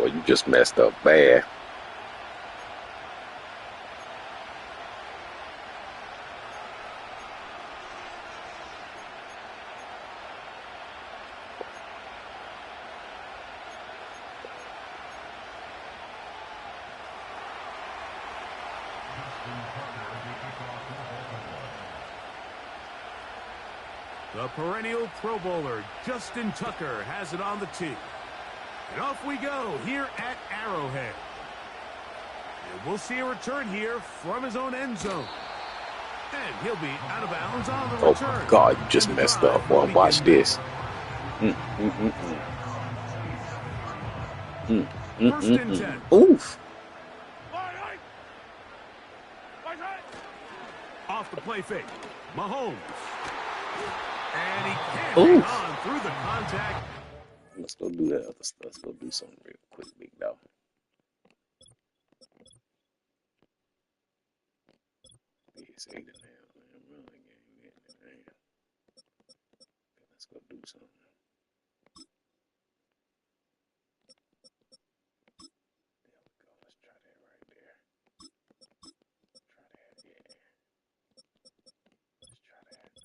Boy, you just messed up bad. The perennial Pro Bowler, Justin Tucker, has it on the tee. And off we go here at Arrowhead. And we'll see a return here from his own end zone. And he'll be out of bounds on the return. Oh, my God, you just messed up. Boy, watch this. First and 10. Oof. Off the play fake. Mahomes. And he can't hang on through the contact. Let's go do that other stuff. Let's go do something real quick, big dog. It's 8 and a half. Let's go do something. There we go. Let's try that right there. Try that, yeah. Let's try that.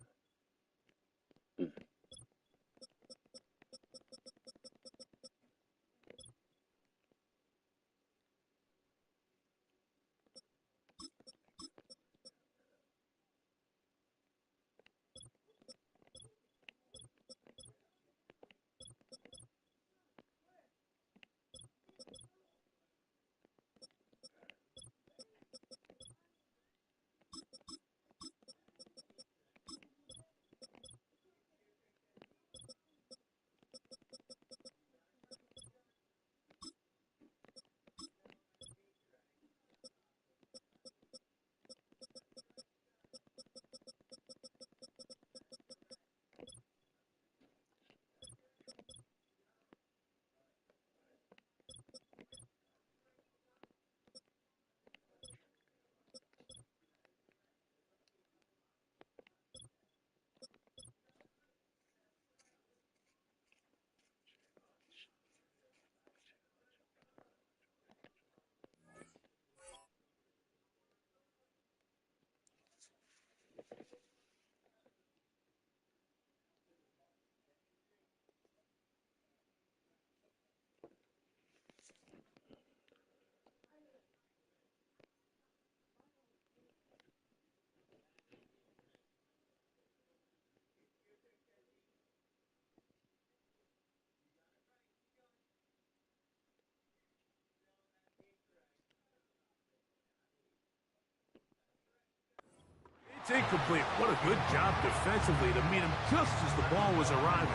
It's incomplete. What a good job defensively to meet him just as the ball was arriving.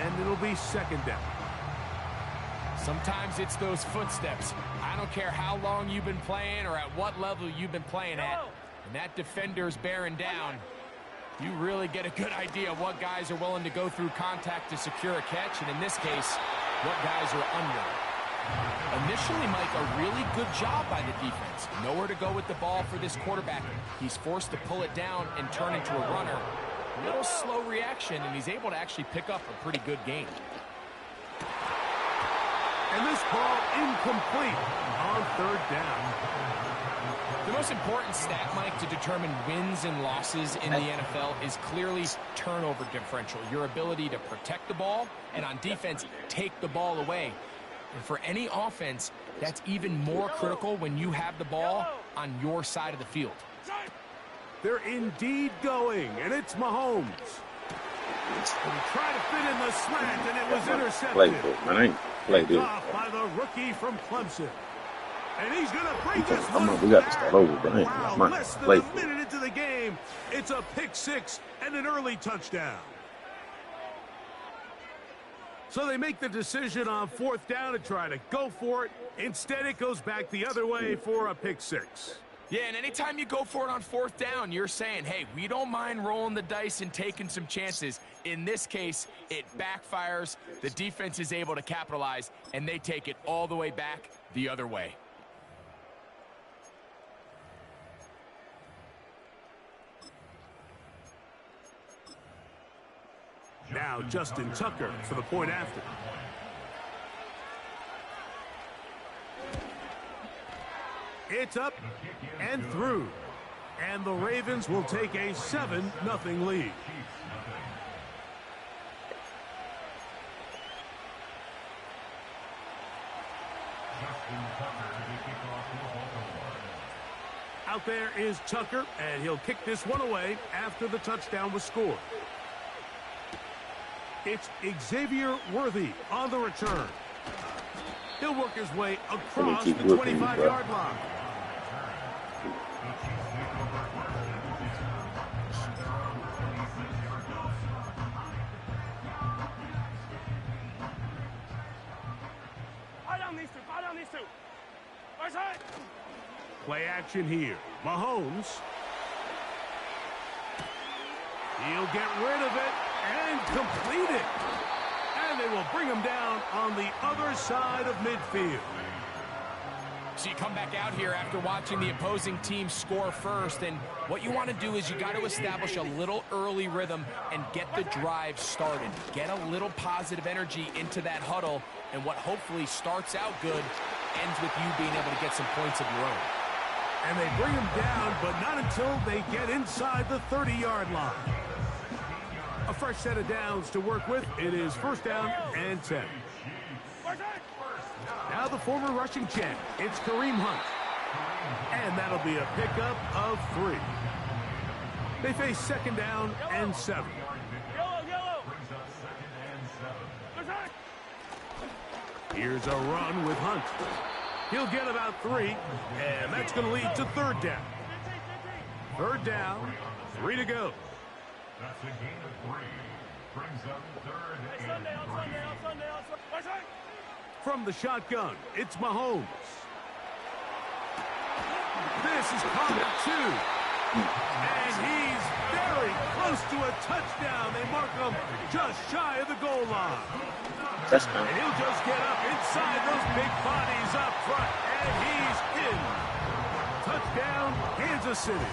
And it'll be second down. Sometimes it's those footsteps. I don't care how long you've been playing or at what level you've been playing at. And that defender's bearing down. You really get a good idea of what guys are willing to go through contact to secure a catch. And in this case, what guys are unwilling. Initially, Mike, a really good job by the defense. Nowhere to go with the ball for this quarterback. He's forced to pull it down and turn into a runner. A little slow reaction, and he's able to actually pick up a pretty good gain. And this ball incomplete on third down. The most important stat, Mike, to determine wins and losses in the NFL is clearly turnover differential. Your ability to protect the ball, and on defense, take the ball away. And for any offense, that's even more critical when you have the ball on your side of the field. They're indeed going, and it's Mahomes. He tried to fit in the slant, and it was intercepted. Playbook, man. I ain't played this. Off by the rookie from Clemson. And he's going to bring this one we got to start over, but I ain't wow, my less than playbook. a minute into the game, it's a pick six and an early touchdown. So they make the decision on fourth down to try to go for it. Instead, it goes back the other way for a pick six. Yeah, and anytime you go for it on fourth down, you're saying, hey, we don't mind rolling the dice and taking some chances. In this case, it backfires. The defense is able to capitalize, and they take it all the way back the other way. Now Justin Tucker for the point after. It's up and through. And the Ravens will take a 7-0 lead. Out there is Tucker, and he'll kick this one away after the touchdown was scored. It's Xavier Worthy on the return. He'll work his way across the 25-yard line. Play action here. Mahomes. He'll get rid of it and complete it. And they will bring him down on the other side of midfield. So you come back out here after watching the opposing team score first, and what you want to do is you got to establish a little early rhythm and get the drive started. Get a little positive energy into that huddle, and what hopefully starts out good ends with you being able to get some points of your own. And they bring him down, but not until they get inside the 30-yard line. A fresh set of downs to work with. It is 1st down and 10. Now the former rushing champ, it's Kareem Hunt. And that'll be a pickup of 3. They face 2nd down and 7. Here's a run with Hunt. He'll get about 3, and that's going to lead to 3rd down. 3rd down, 3 to go. That's a gain of 3. Brings up 3rd and 3. From the shotgun, it's Mahomes. This is caught at 2. And he's very close to a touchdown. They mark him just shy of the goal line. Touchdown. And he'll just get up inside those big bodies up front. And he's in. Touchdown, Kansas City.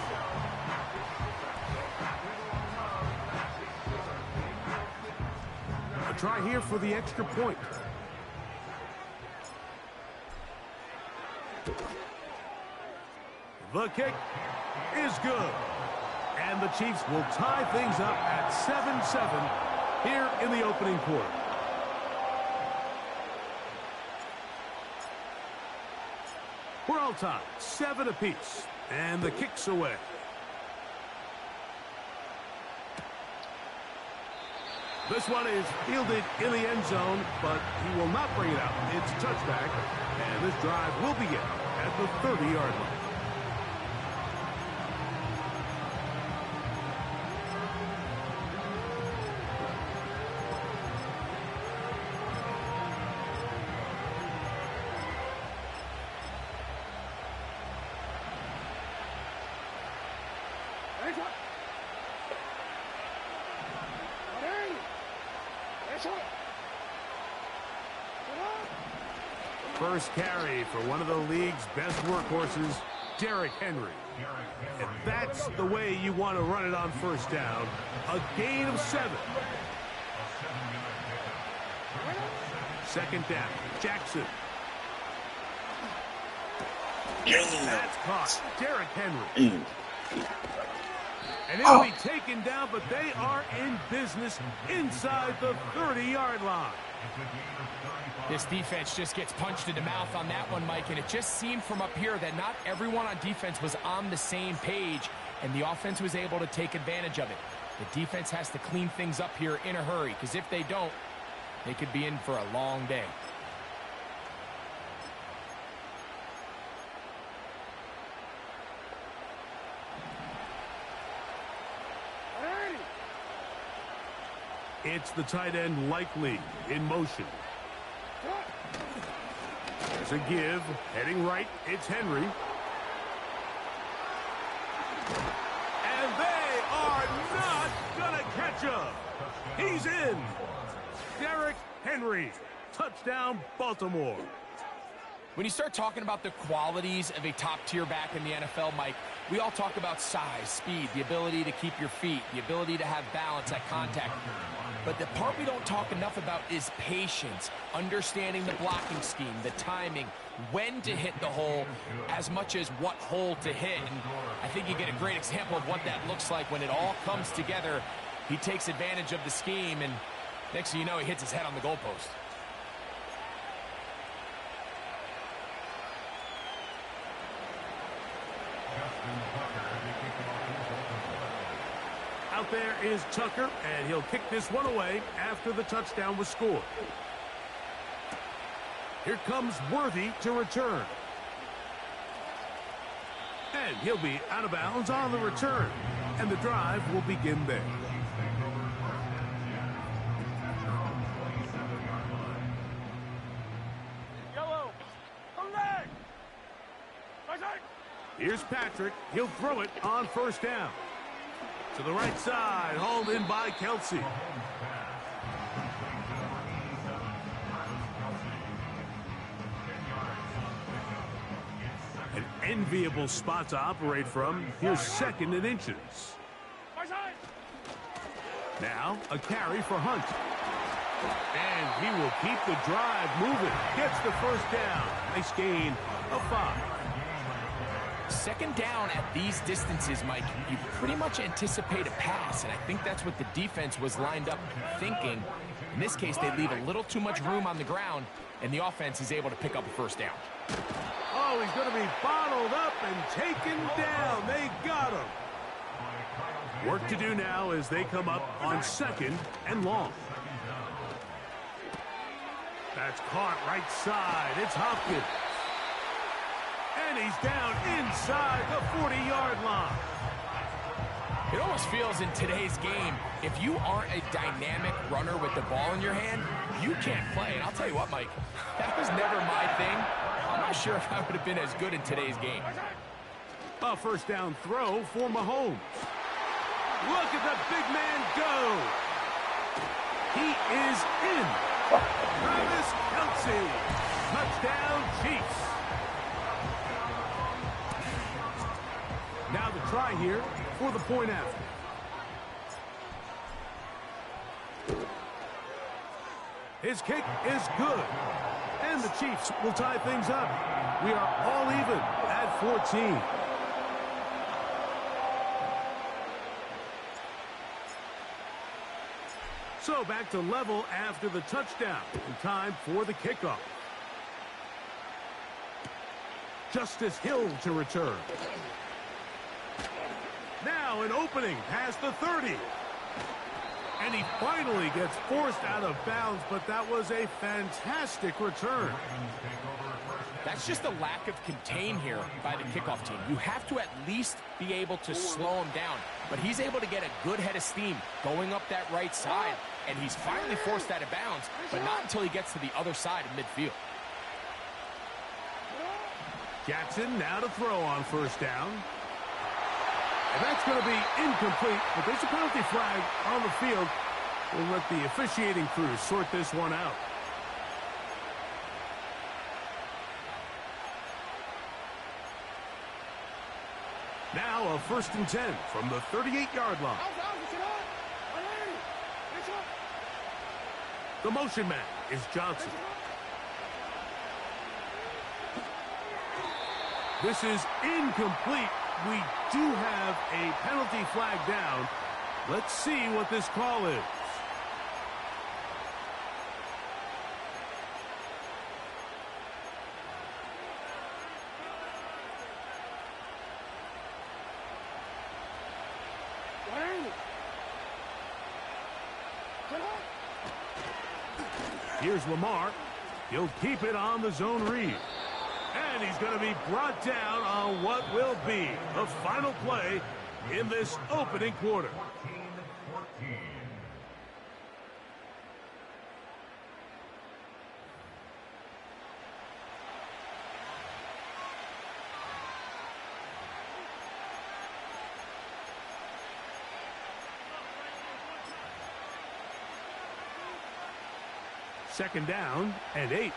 A try here for the extra point. The kick is good. And the Chiefs will tie things up at 7-7 here in the opening quarter. We're all tied, 7 apiece. And the kick's away. This one is fielded in the end zone, but he will not bring it out. It's a touchback, and this drive will begin at the 30-yard line. First carry for one of the league's best workhorses, Derrick Henry. And that's the way you want to run it on 1st down. A gain of 7. 2nd down, Jackson. That's caught, Derrick Henry. And it'll be taken down, but they are in business inside the 30-yard line. This defense just gets punched in the mouth on that one, Mike, and it just seemed from up here that not everyone on defense was on the same page, and the offense was able to take advantage of it. The defense has to clean things up here in a hurry, because if they don't, they could be in for a long day. It's the tight end Likely in motion. There's a give. Heading right, it's Henry. And they are not going to catch him. He's in. Derrick Henry. Touchdown, Baltimore. When you start talking about the qualities of a top-tier back in the NFL, Mike, We all talk about size, speed, the ability to keep your feet, the ability to have balance at contact. But the part we don't talk enough about is patience, understanding the blocking scheme, the timing, when to hit the hole, as much as what hole to hit. And I think you get a great example of what that looks like when it all comes together. He takes advantage of the scheme, and next thing you know, he hits his head on the goalpost. Out there is Tucker, and he'll kick this one away after the touchdown was scored. Here comes Worthy to return. And he'll be out of bounds on the return, and the drive will begin there. Here's Patrick. He'll throw it on first down. To the right side, hauled in by Kelsey. An enviable spot to operate from. Here's second and inches. Now, a carry for Hunt. And he will keep the drive moving. Gets the first down. Nice gain of 5. Second down at these distances, Mike, you pretty much anticipate a pass, and I think that's what the defense was lined up thinking. In this case, they leave a little too much room on the ground, and the offense is able to pick up a first down. Oh, he's going to be bottled up and taken down. They got him. Work to do now as they come up on second and long. That's caught right side. It's Hopkins. And he's down inside the 40-yard line. It almost feels in today's game, if you aren't a dynamic runner with the ball in your hand, you can't play. And I'll tell you what, Mike, that was never my thing. I'm not sure if I would have been as good in today's game. A first down throw for Mahomes. Look at the big man go. He is in. Travis Kelsey. Touchdown, Chiefs. Now the try here for the point after. His kick is good. And the Chiefs will tie things up. We are all even at 14. So back to level after the touchdown. And time for the kickoff. Justice Hill to return. Now an opening past the 30. And he finally gets forced out of bounds, but that was a fantastic return. That's just a lack of contain here by the kickoff team. You have to at least be able to slow him down. But he's able to get a good head of steam going up that right side. And he's finally forced out of bounds, but not until he gets to the other side of midfield. Jackson now to throw on first down. And that's going to be incomplete, but there's a penalty flag on the field. We'll let the officiating crew sort this one out. Now a 1st and 10 from the 38-yard line. The motion man is Johnson. This is incomplete. We do have a penalty flag down. Let's see what this call is. Here's Lamar. He'll keep it on the zone read. And he's going to be brought down on what will be the final play in this opening quarter. 14. Second down and 8.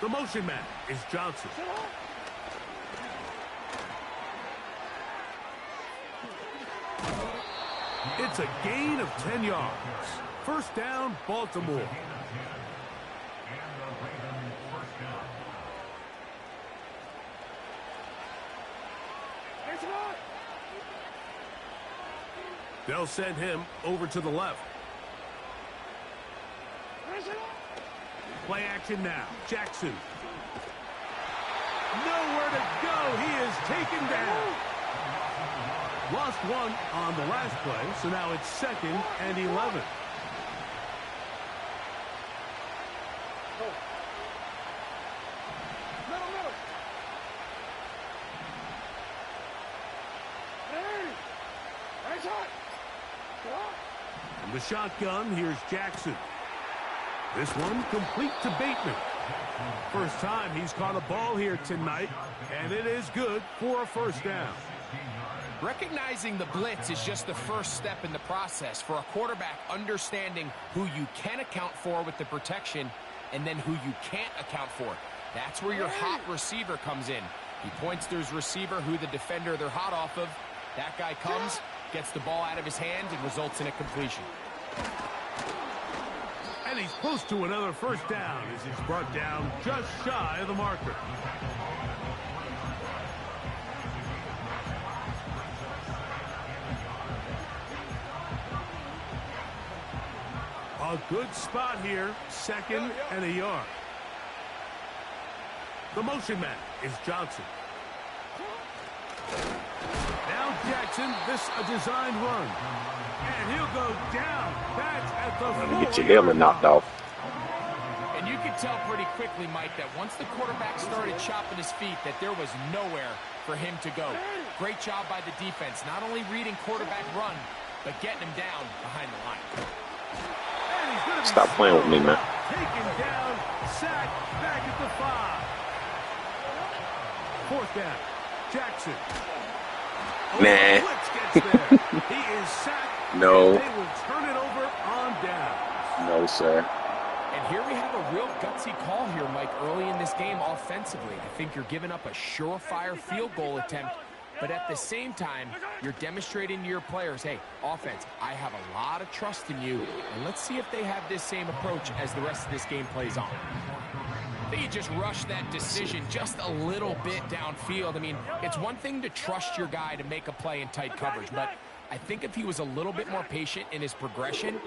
The motion man is Johnson. It's a gain of 10 yards. First down, Baltimore. They'll send him over to the left. Play action now. Jackson. Nowhere to go. He is taken down. Lost one on the last play, so now it's 2nd and 11. From the shotgun, here's Jackson. This one complete to Bateman. First time he's caught a ball here tonight, and it is good for a first down. Recognizing the blitz is just the first step in the process for a quarterback, understanding who you can account for with the protection and then who you can't account for. That's where your hot receiver comes in. He points to his receiver, who the defender they're hot off of. That guy comes, gets the ball out of his hand, and results in a completion. And he's close to another first down as he's brought down just shy of the marker. A good spot here, 2nd and a yard. The motion man is Johnson. Now Jackson, this a designed run. And he'll go down. That's at the Get your helmet knocked off. And you could tell pretty quickly, Mike, that once the quarterback started chopping his feet, that there was nowhere for him to go. Great job by the defense, not only reading quarterback run, but getting him down behind the line. Stop playing with me, man. Taken down, sacked, back at the 5. 4th down, Jackson. Nah. Blitz gets there. He is sacked. No. And they will turn it over on down. No, sir. And here we have a real gutsy call here, Mike, early in this game offensively. I think you're giving up a surefire field goal attempt, but at the same time, you're demonstrating to your players, hey, offense, I have a lot of trust in you, and let's see if they have this same approach as the rest of this game plays on. They just rushed that decision just a little bit downfield. I mean, it's one thing to trust your guy to make a play in tight coverage, but I think if he was a little bit more patient in his progression,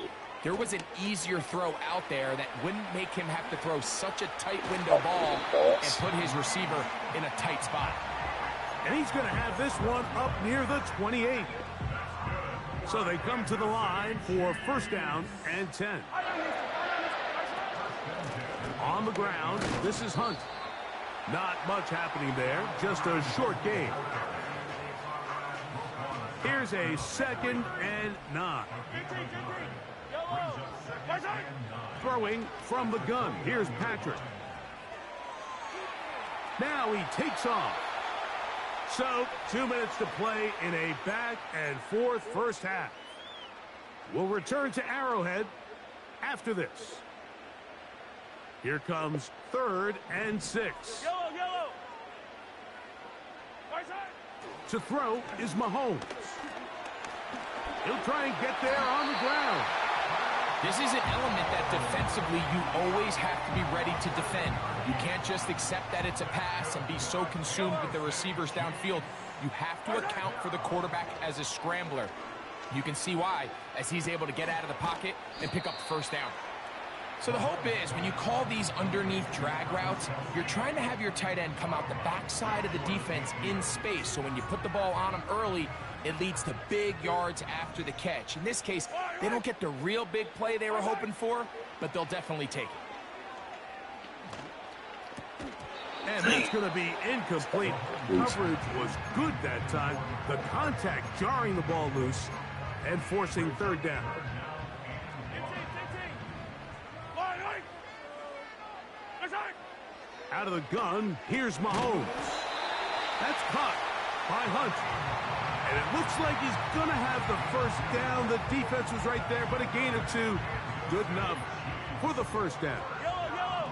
there was an easier throw out there that wouldn't make him have to throw such a tight window ball and put his receiver in a tight spot. And he's going to have this one up near the 28. So they come to the line for first down and 10. On the ground, this is Hunt. Not much happening there, just a short gain. Here's a 2nd and 9. Throwing from the gun. Here's Patrick. Now he takes off. So, 2 minutes to play in a back and forth first half. We'll return to Arrowhead after this. Here comes 3rd and 6. Yellow. To throw is Mahomes. He'll try and get there on the ground. This is an element that defensively you always have to be ready to defend. You can't just accept that it's a pass and be so consumed with the receivers downfield. You have to account for the quarterback as a scrambler. You can see why, as he's able to get out of the pocket and pick up the first down. So the hope is, when you call these underneath drag routes, you're trying to have your tight end come out the backside of the defense in space. So when you put the ball on him early, it leads to big yards after the catch. In this case, they don't get the real big play they were hoping for, but they'll definitely take it. And that's going to be incomplete. Coverage was good that time. The contact jarring the ball loose and forcing 3rd down. Out of the gun, here's Mahomes. That's caught by Hunt. And it looks like he's going to have the first down. The defense was right there, but a gain of 2. Good enough for the first down. Yellow.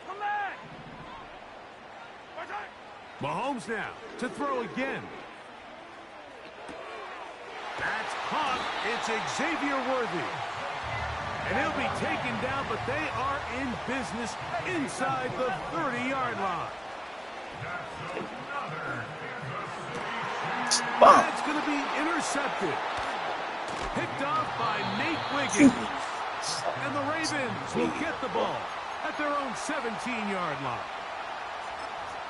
Come back. Mahomes now to throw again. That's caught. It's Xavier Worthy. And he'll be taken down, but they are in business inside the 30-yard line. That's going to be intercepted. Picked off by Nate Wiggins. And the Ravens will get the ball at their own 17-yard line.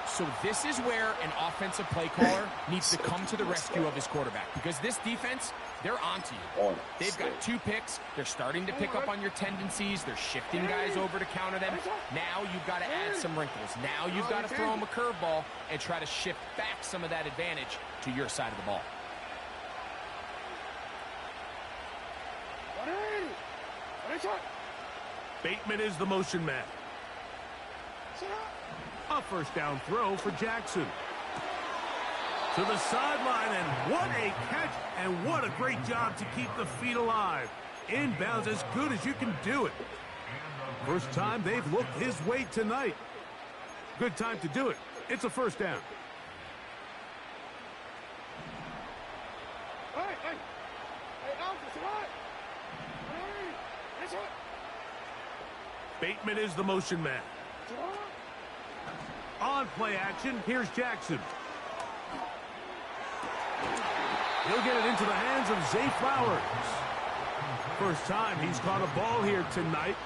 So this is where an offensive play caller needs to come to the rescue of his quarterback, because this defense, they're onto you. They've got 2 picks. They're starting to pick up on your tendencies. They're shifting guys over to counter them. Now you've got to add some wrinkles. Now you've got to throw them a curveball and try to shift back some of that advantage to your side of the ball. Bateman is the motion man. A first down throw for Jackson. To the sideline, and what a catch, and what a great job to keep the feet alive. Inbounds as good as you can do it. First time they've looked his way tonight. Good time to do it. It's a first down. Bateman is the motion man. On play action, here's Jackson. He'll get it into the hands of Zay Flowers. First time he's caught a ball here tonight,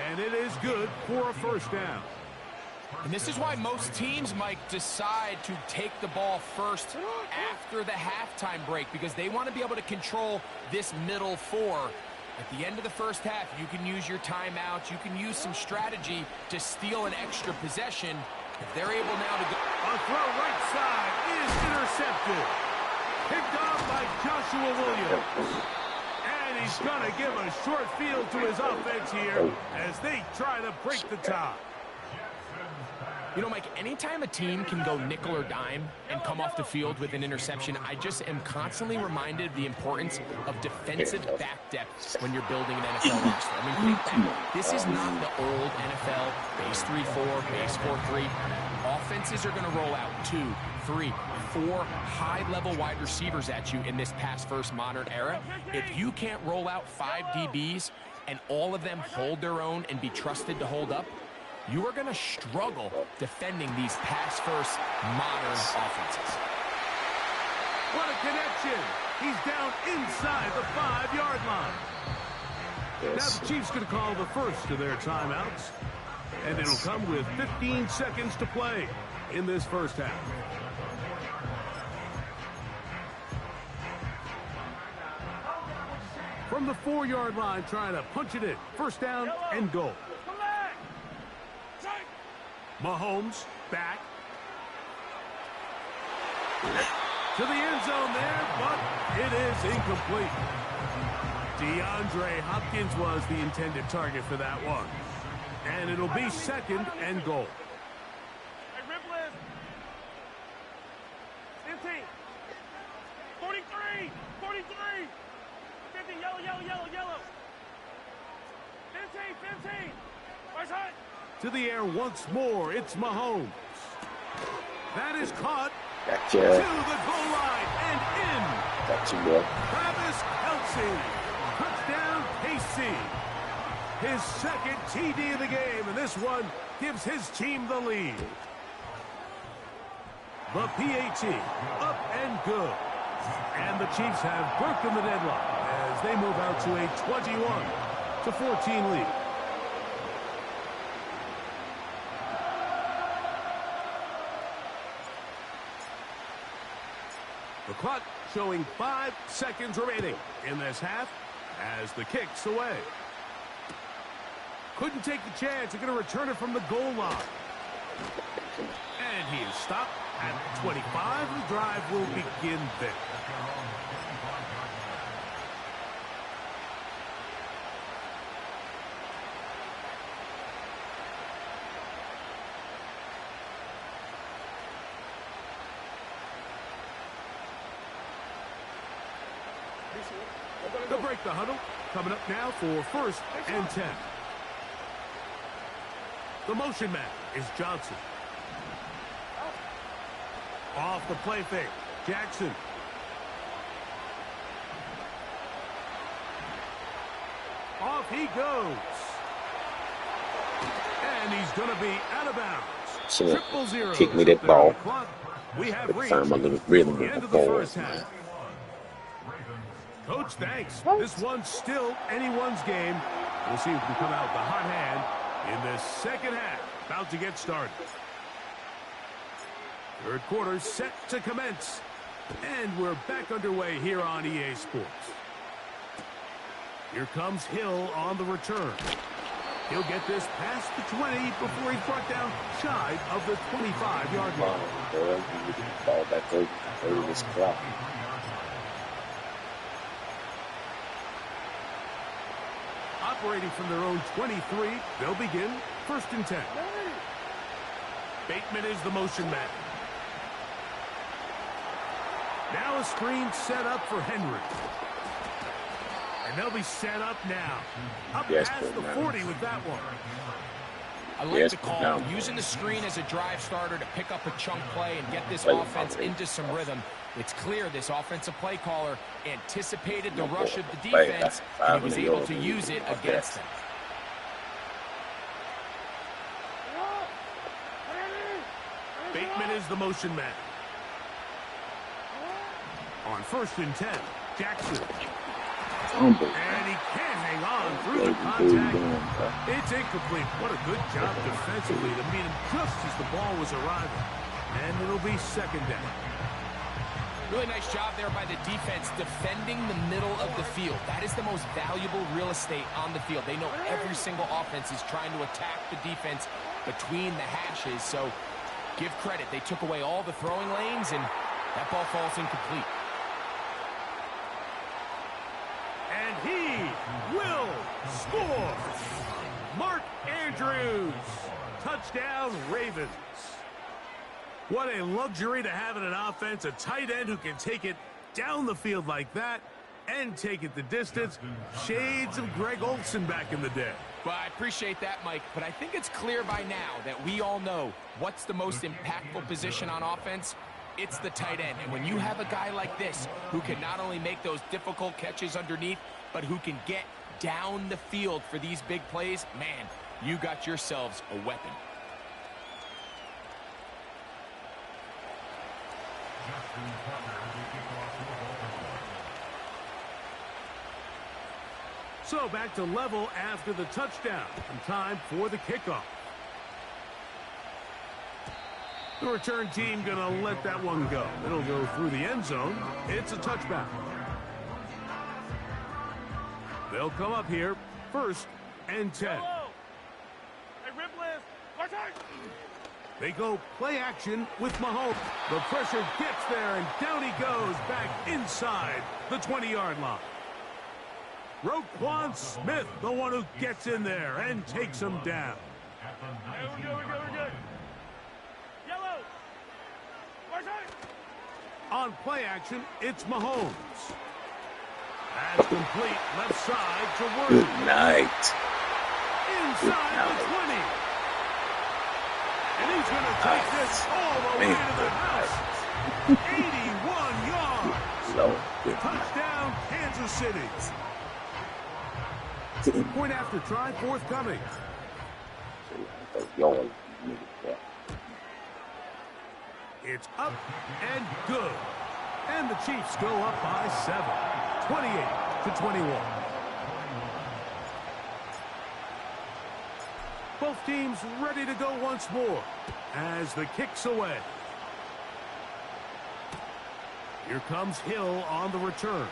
and it is good for a first down. And this is why most teams, Mike, decide to take the ball first after the halftime break, because they want to be able to control this middle 4. At the end of the first half, you can use your timeouts. You can use some strategy to steal an extra possession. If they're able now to go... A throw right side is intercepted. Picked off by Joshua Williams. And he's going to give a short field to his offense here as they try to break the tie. You know, Mike, anytime a team can go nickel or dime and come off the field with an interception, I just am constantly reminded of the importance of defensive back depth when you're building an NFL roster. I mean, think back. This is not the old NFL base 3-4, base 4-3. Offenses are going to roll out 2, 3, 4 high-level wide receivers at you in this pass-first modern era. If you can't roll out 5 DBs and all of them hold their own and be trusted to hold up, you are going to struggle defending these pass-first modern offenses. What a connection. He's down inside the 5-yard line. Now the Chiefs going to call the first of their timeouts. And it'll come with 15 seconds to play in this first half. From the 4-yard line, trying to punch it in. First down and goal. Mahomes back to the end zone there, but it is incomplete. DeAndre Hopkins was the intended target for that one. And it'll be second and goal. Hey, Ripley. 15. 43. 43. 50. Yellow, yellow, yellow, yellow. 15. 15. Right side. To the air once more, it's Mahomes. That is caught Gotcha. to the goal line and in. Gotcha, bro. Travis Kelce. Touchdown, KC. His second TD of the game, and this one gives his team the lead. The PAT up and good. And the Chiefs have broken the deadlock as they move out to a 21-14 lead. The clock showing 5 seconds remaining in this half as the kick's away. Couldn't take the chance. They're going to return it from the goal line. And he is stopped at 25. The drive will begin there. They'll break the huddle. Coming up now for first and 10. The motion man is Johnson. Off the play fake. Jackson. Off he goes. And he's going to be out of bounds. Triple zero. Kick me that ball. We have Every reached time I look rhythm the in end the of the ball. first half. Coach, thanks. This one's still anyone's game. We'll see who can come out with the hot hand in the second half. About to get started. Third quarter set to commence. And we're back underway here on EA Sports. Here comes Hill on the return. He'll get this past the 20 before he's brought down shy of the 25-yard line. Ball back over this clock. Operating from their own 23, they'll begin 1st and 10. Bateman is the motion man. Now a screen set up for Henry. And they'll be set up now. Up past the 40 with that one. I like the call, using the screen as a drive starter to pick up a chunk play and get this offense into some rhythm. It's clear this offensive play caller anticipated the rush of the defense, and he was able to use it against them. Bateman is the motion man. On 1st and 10, Jackson. And he can't hang on through the contact. It's incomplete. What a good job defensively to meet him just as the ball was arriving. And it'll be 2nd down. Really nice job there by the defense defending the middle of the field. That is the most valuable real estate on the field. They know every single offense is trying to attack the defense between the hashes. So give credit. They took away all the throwing lanes, and that ball falls incomplete. And he will score. Mark Andrews. Touchdown, Ravens. What a luxury to have in an offense, a tight end who can take it down the field like that and take it the distance. Shades of Greg Olsen back in the day. Well, I appreciate that, Mike, but I think it's clear by now that we all know what's the most impactful position on offense. It's the tight end. And when you have a guy like this who can not only make those difficult catches underneath, but who can get down the field for these big plays, man, you got yourselves a weapon. So back to level after the touchdown. And time for the kickoff. The return team going to let that one go. It'll go through the end zone. It's a touchback. They'll come up here 1st and 10. They go play action with Mahomes. The pressure gets there, and down he goes back inside the 20-yard line. Roquan Smith, the one who gets in there and takes him down. We're good. Yellow. On play action, it's Mahomes. That's complete left side to Worth. Good night. Inside the 20. And he's going to take this all the way to the house. 81 yards. Lord. Touchdown, Kansas City. Point after try forthcoming. It's up and good. And the Chiefs go up by 7. 28-21. Both teams ready to go once more as the kick's away. Here comes Hill on the return.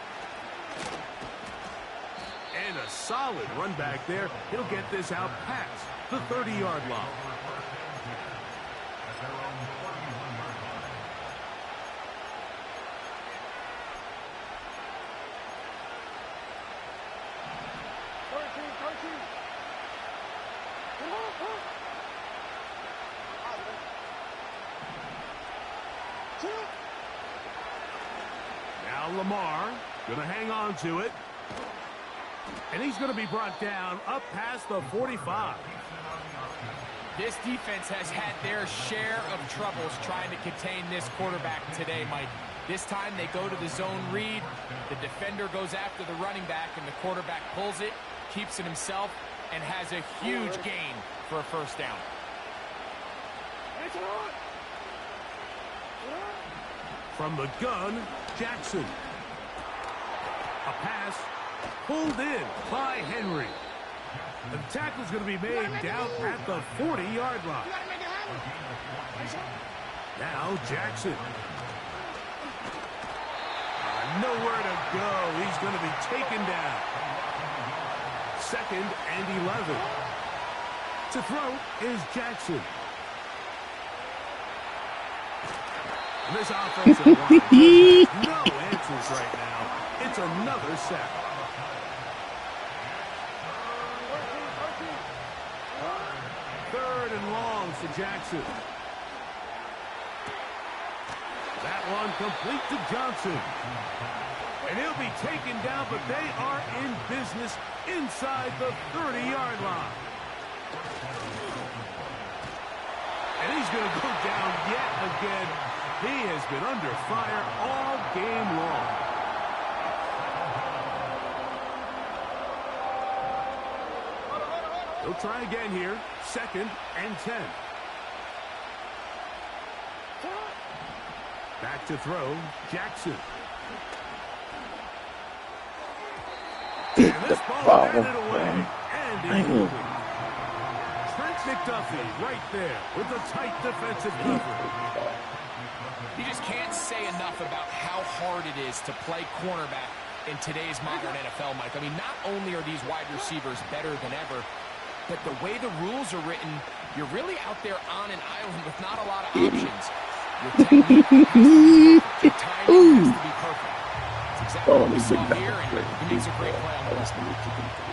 And a solid run back there. He'll get this out past the 30-yard line. Now Lamar going to hang on to it. And he's going to be brought down up past the 45. This defense has had their share of troubles trying to contain this quarterback today, Mike. This time they go to the zone read. The defender goes after the running back, and the quarterback pulls it, keeps it himself, and has a huge gain for a first down. From the gun, Jackson. A pass pulled in by Henry. The tackle's going to be made down at the 40-yard line. Now Jackson. Nowhere to go. He's going to be taken down. 2nd and 11. To throw is Jackson. And this offensive line has no answers right now. It's another sack. 3rd and long for Jackson. That one complete to Johnson. And he'll be taken down, but they are in business inside the 30-yard line. And he's going to go down yet again. He has been under fire all game long. He'll try again here. 2nd and 10. Back to throw, Jackson. And this ball batted away and incomplete. Trent McDuffie right there with a tight defensive coverage. You just can't say enough about how hard it is to play cornerback in today's modern NFL, Mike. I mean, not only are these wide receivers better than ever, but the way the rules are written, you're really out there on an island with not a lot of options. Your technique has to be perfect. Your timing has to be perfect. That's exactly what we saw here, and he makes a great play on the rest.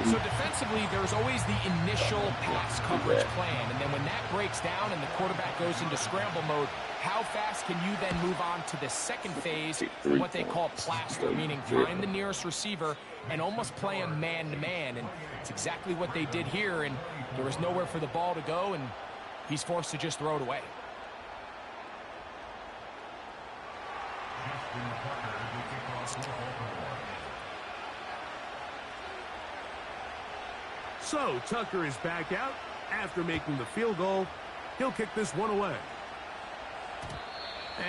So defensively, there's always the initial pass coverage plan, and then when that breaks down and the quarterback goes into scramble mode, how fast can you then move on to the second phase, what they call plaster, meaning find the nearest receiver and almost play him man-to-man, and it's exactly what they did here, and there was nowhere for the ball to go, and he's forced to just throw it away. So Tucker is back out after making the field goal. He'll kick this one away.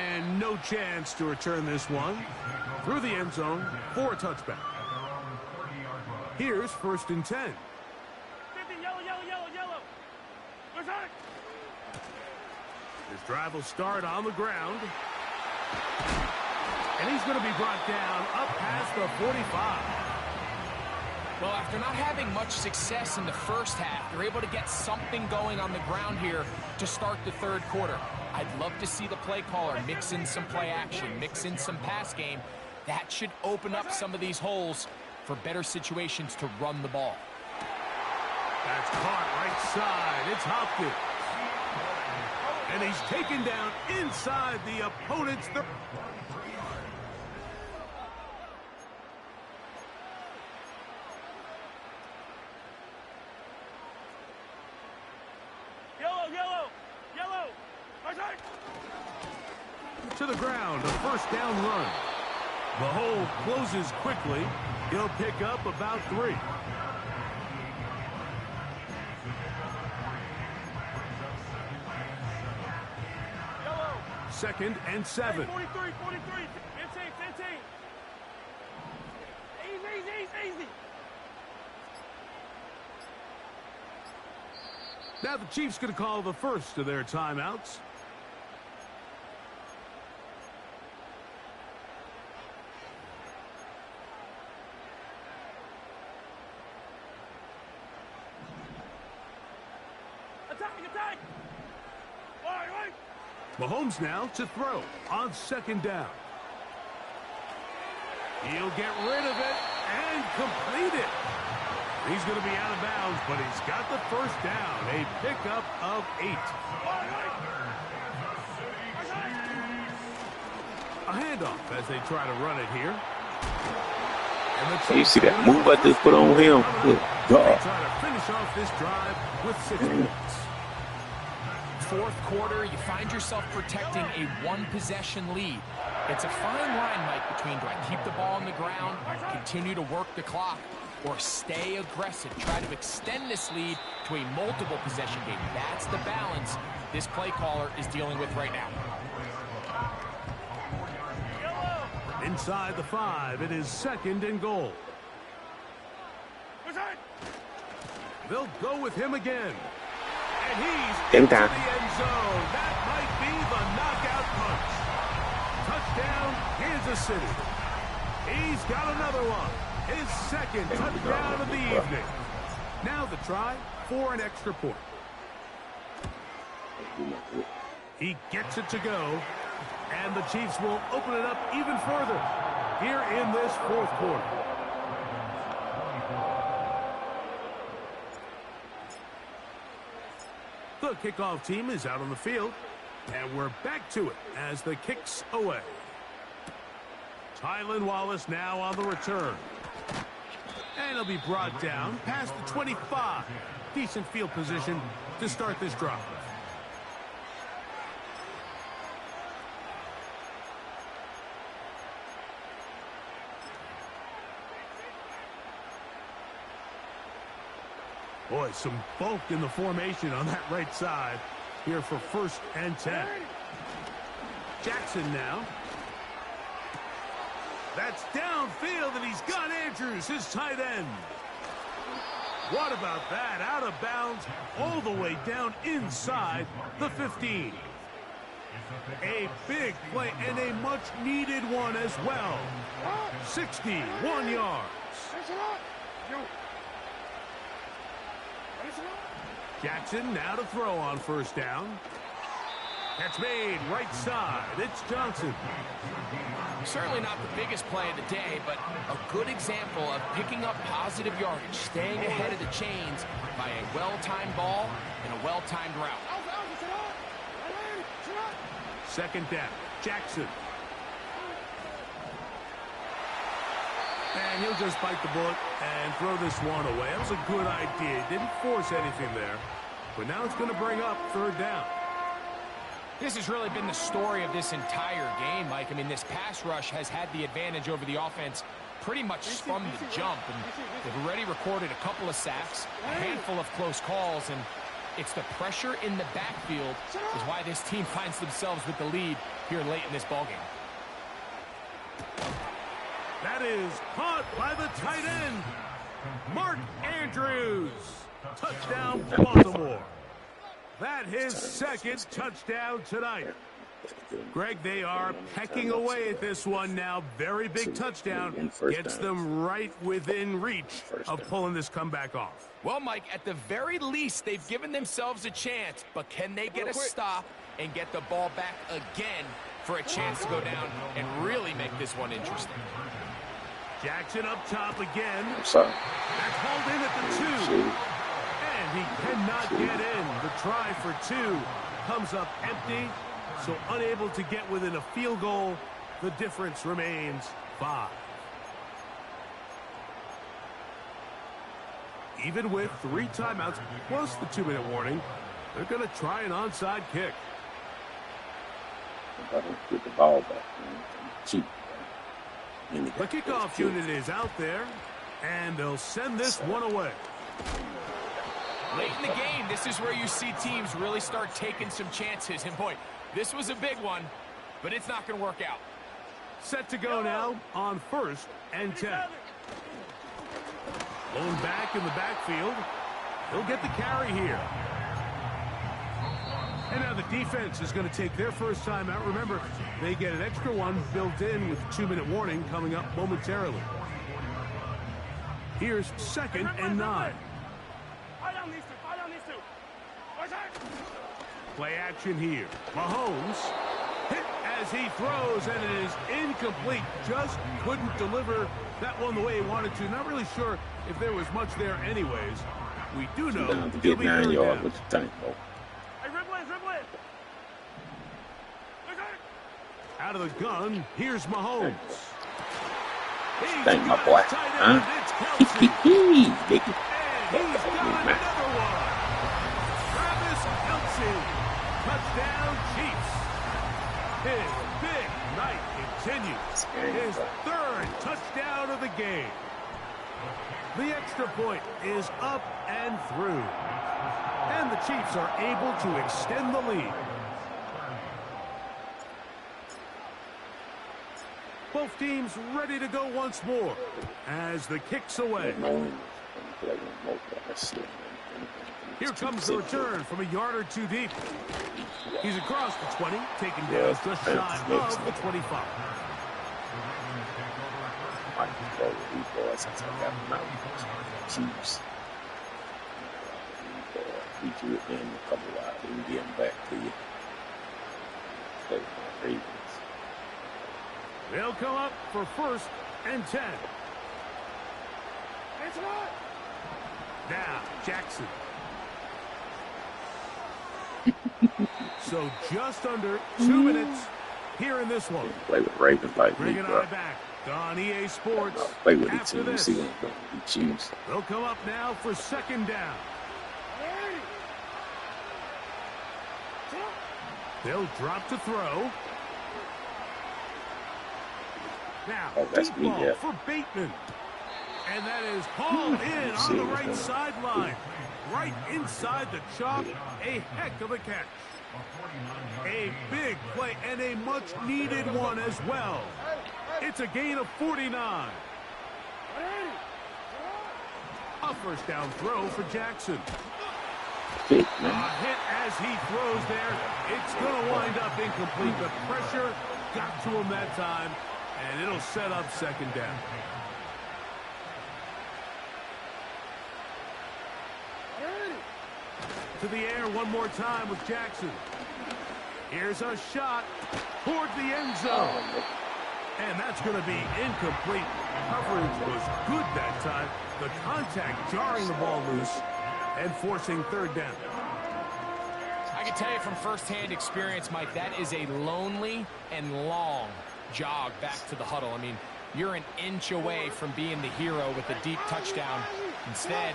And no chance to return this one through the end zone for a touchback. Here's 1st and 10. 50, yellow. Where's that? This drive will start on the ground. And he's going to be brought down up past the 45. Well, after not having much success in the first half, they're able to get something going on the ground here to start the 3rd quarter. I'd love to see the play caller mix in some play action, mix in some pass game. That should open up some of these holes for better situations to run the ball. That's caught right side. It's Hopkins. And he's taken down inside the opponent's third. Yellow. To the ground, a 1st down run. The hole closes quickly. He'll pick up about 3. Yellow. 2nd and 7. 43. 15. Easy. Now the Chiefs going to call the first of their timeouts. Attack. All right. Mahomes now to throw on 2nd down. He'll get rid of it and complete it. He's going to be out of bounds, but he's got the 1st down. A pickup of 8. A handoff as they try to run it here. You see that move I just put on him? Good They God. try to finish off this drive with 6 points. fourth quarter, you find yourself protecting a one-possession lead. It's a fine line, Mike, between do I keep the ball on the ground, continue to work the clock, or stay aggressive, try to extend this lead to a multiple possession game. That's the balance this play caller is dealing with right now. Inside the 5, it is 2nd and goal. They'll go with him again. And he's into the end zone. That might be the knockout punch. Touchdown, Kansas City. He's got another one. His 2nd touchdown of the evening. Now the try for an extra point. He gets it to go. And the Chiefs will open it up even further here in this fourth quarter. The kickoff team is out on the field, and we're back to it as the kick's away. Tylan Wallace now on the return. And he'll be brought down past the 25. Decent field position to start this drive. Boy, some bulk in the formation on that right side here for 1st and 10. Jackson now. That's downfield, and he's got Andrews, his tight end. What about that? Out of bounds all the way down inside the 15. A big play and a much-needed one as well. 61 yards. Jackson now to throw on 1st down. That's made right side. It's Johnson. Certainly not the biggest play of the day, but a good example of picking up positive yardage, staying ahead of the chains by a well-timed ball and a well-timed route. 2nd down. Jackson. And he'll just bite the bullet and throw this one away. That was a good idea. Didn't force anything there. But now it's going to bring up 3rd down. This has really been the story of this entire game, Mike. I mean, this pass rush has had the advantage over the offense pretty much from the jump. And they've already recorded a couple of sacks, a handful of close calls, and it's the pressure in the backfield is why this team finds themselves with the lead here late in this ballgame. That is caught by the tight end, Mark Andrews. Touchdown, Baltimore. That his 2nd touchdown tonight. Greg, they are pecking away at this one now. Very big touchdown. Gets them right within reach of pulling this comeback off. Well, Mike, at the very least, they've given themselves a chance, but can they get a stop and get the ball back again for a chance to go down and really make this one interesting? Jackson up top again. I'm sorry. That's hauled in at the 2. And he cannot get in. The try for 2 comes up empty, so unable to get within a field goal. The difference remains 5. Even with 3 timeouts plus the 2-minute warning, they're going to try an onside kick. I don't get the ball back. Cheap. The kickoff unit is out there, and they'll send this one away. Late in the game, this is where you see teams really start taking some chances. And boy, this was a big one, but it's not going to work out. Set to go now on 1st and 10. Blown back in the backfield. He'll get the carry here. And now the defense is going to take their first time out. Remember, they get an extra one built in with 2-minute warning coming up momentarily. Here's 2nd and 9. Play action here. Mahomes hit as he throws, and it is incomplete. Just couldn't deliver that one the way he wanted to. Not really sure if there was much there anyways. We do know down to get 9 yards with the tank ball. Out of the gun, here's Mahomes. Thank my boy. Huh? He's got another one. Travis Kelce Touchdown, Chiefs. His big night continues. His third touchdown of the game. The extra point is up and through. And the Chiefs are able to extend the lead. Both teams ready to go once more as the kick's away. Here comes the return from a yard or two deep. He's across the 20, taken down just shy of the 25. Chiefs. Beat you in a couple of hours. Then get them back to you. Play with the Ravens. They'll come up for 1st and 10. Now, Jackson. So just under 2 minutes here in this one. Play with Ravens like me, Bringing bro. I back on EA Sports. Play with After the team. this, See them the Chiefs. they'll come up now for 2nd down. They'll drop to throw. Now, That's deep me, ball yeah. for Bateman. And that is hauled in on the right sideline. Right inside the chalk. A heck of a catch. A big play and a much-needed one as well. It's a gain of 49. A 1st down throw for Jackson. A hit as he throws there. It's going to wind up incomplete. The pressure got to him that time, and it'll set up 2nd down. To the air one more time with Jackson. Here's a shot toward the end zone. And that's going to be incomplete. Coverage was good that time. The contact jarring the ball loose and forcing 3rd down. I can tell you from firsthand experience, Mike, that is a lonely and long jog back to the huddle. I mean, you're an inch away from being the hero with a deep touchdown. Instead,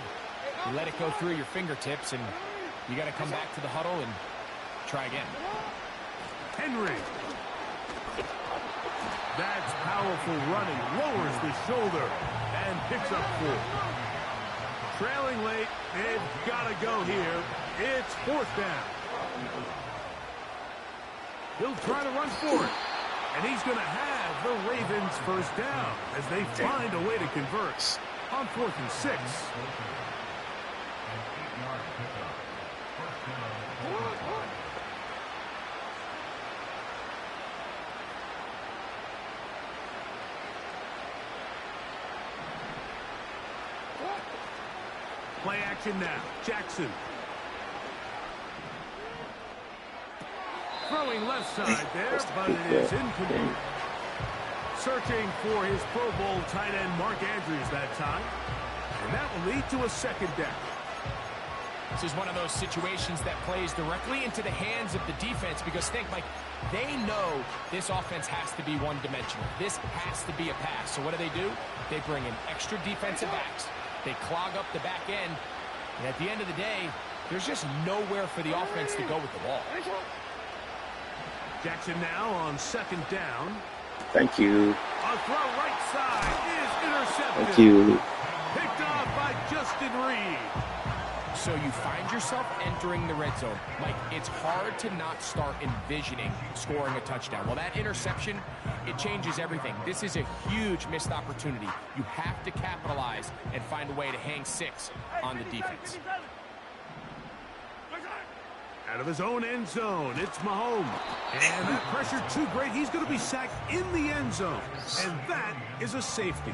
you let it go through your fingertips, and you got to come back to the huddle and try again. Henry. That's powerful running. Lowers the shoulder and picks up 4. Trailing late. They've got to go here. It's 4th down. He'll try to run for it. And he's going to have the Ravens 1st down as they find a way to convert on 4th and 6. Play action now. Jackson. Throwing left side there, but it is incomplete. Searching for his Pro Bowl tight end Mark Andrews that time. And that will lead to a 2nd down. This is one of those situations that plays directly into the hands of the defense because think, Mike, they know this offense has to be one-dimensional. This has to be a pass. So what do? They bring in extra defensive backs. They clog up the back end. And at the end of the day, there's just nowhere for the offense to go with the ball. Jackson now on 2nd down. Thank you. A throw right side is intercepted. Thank you. Picked off by Justin Reed. So you find yourself entering the red zone. Mike, it's hard to not start envisioning scoring a touchdown. Well, that interception, it changes everything. This is a huge missed opportunity. You have to capitalize and find a way to hang 6 on the defense. Out of his own end zone, it's Mahomes. And that pressure too great. He's going to be sacked in the end zone. And that is a safety.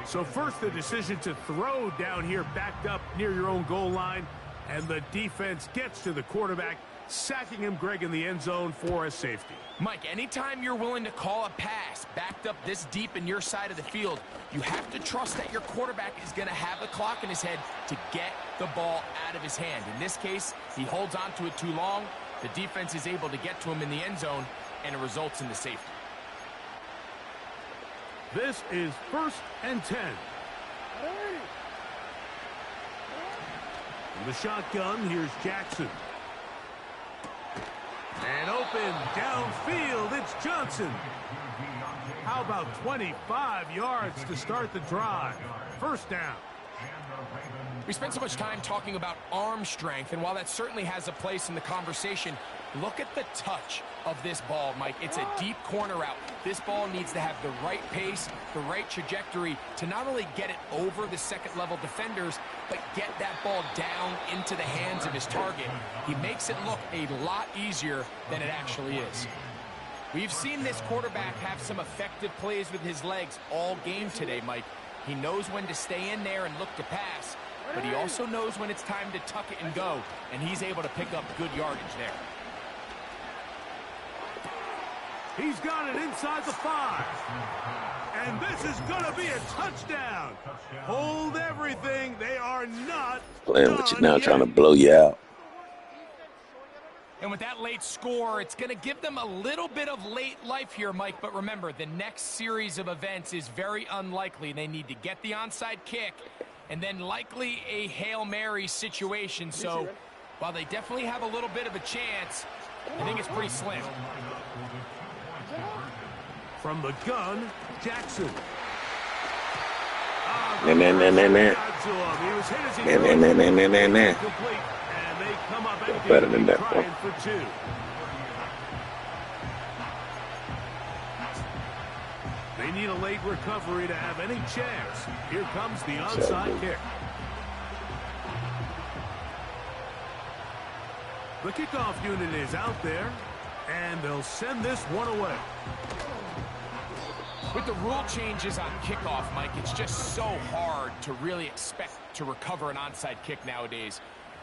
So first, the decision to throw down here backed up near your own goal line. And the defense gets to the quarterback, sacking him, Greg, in the end zone for a safety. Mike, anytime you're willing to call a pass backed up this deep in your side of the field, you have to trust that your quarterback is going to have the clock in his head to get the ball out of his hand. In this case, he holds on to it too long. The defense is able to get to him in the end zone, and it results in the safety. This is 1st and 10. From the shotgun, here's Jackson. open. Downfield, it's Johnson. How about 25 yards to start the drive? First down. We spent so much time talking about arm strength, and while that certainly has a place in the conversation, look at the touch of this ball, Mike. It's a deep corner route. This ball needs to have the right pace, the right trajectory to not only get it over the second-level defenders, but get that ball down into the hands of his target. He makes it look a lot easier than it actually is. We've seen this quarterback have some effective plays with his legs all game today, Mike. He knows when to stay in there and look to pass, but he also knows when it's time to tuck it and go, and he's able to pick up good yardage there. He's got it inside the 5. And this is going to be a touchdown. Hold everything. They are not playing with you now, trying to blow you out. And with that late score, it's going to give them a little bit of late life here, Mike. But remember, the next series of events is very unlikely. They need to get the onside kick and then likely a Hail Mary situation. So while they definitely have a little bit of a chance, I think it's pretty slim. From the gun, Jackson. Better than that one. They need a late recovery to have any chance. Here comes the onside kick. The kickoff unit is out there, and they'll send this one away. With the rule changes on kickoff, Mike, it's just so hard to really expect to recover an onside kick nowadays.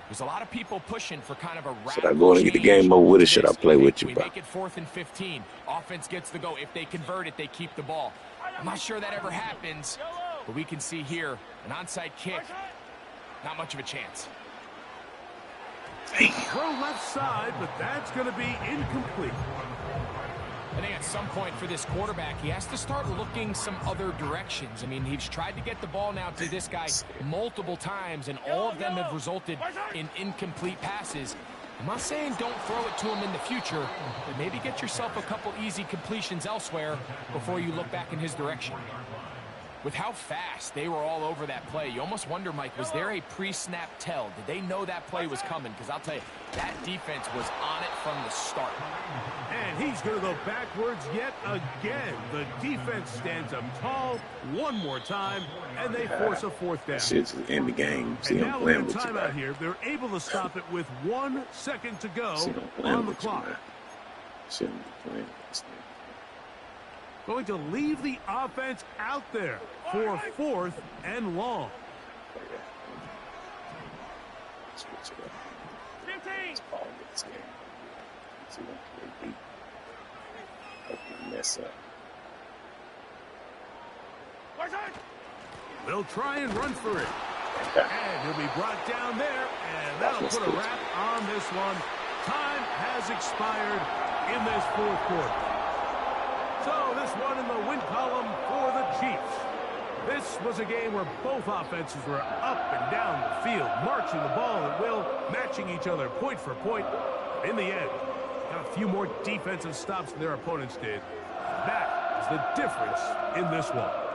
There's a lot of people pushing for kind of a radical Should I go and get the game over with, or should I play with you, we bro? make it 4th and 15. Offense gets the go. If they convert it, they keep the ball. I'm not sure that ever happens, but we can see here an onside kick. Not much of a chance. Throw left side, but that's going to be incomplete. I think at some point for this quarterback, he has to start looking some other directions. I mean, he's tried to get the ball now to this guy multiple times, and all of them have resulted in incomplete passes. I'm not saying don't throw it to him in the future, but maybe get yourself a couple easy completions elsewhere before you look back in his direction. With how fast they were all over that play, you almost wonder, Mike, was there a pre-snap tell? Did they know that play was coming? Because I'll tell you, that defense was on it from the start. And he's going to go backwards yet again. The defense stands up tall one more time, and they force a 4th down. Shit's in the game. See, and I'm now playing with with you, timeout here, they're able to stop it with 1 second to go on the clock. Shouldn't be playing with you. Going to leave the offense out there for 4th and long. Switch it up. 15. Ball gets here. See what they beat. Hope we mess up. They'll try and run for it. And he'll be brought down there, and that'll put a wrap on this one. Time has expired in this 4th quarter. So this one in the win column for the Chiefs. This was a game where both offenses were up and down the field, marching the ball at will, matching each other point for point. In the end, got a few more defensive stops than their opponents did. That is the difference in this one.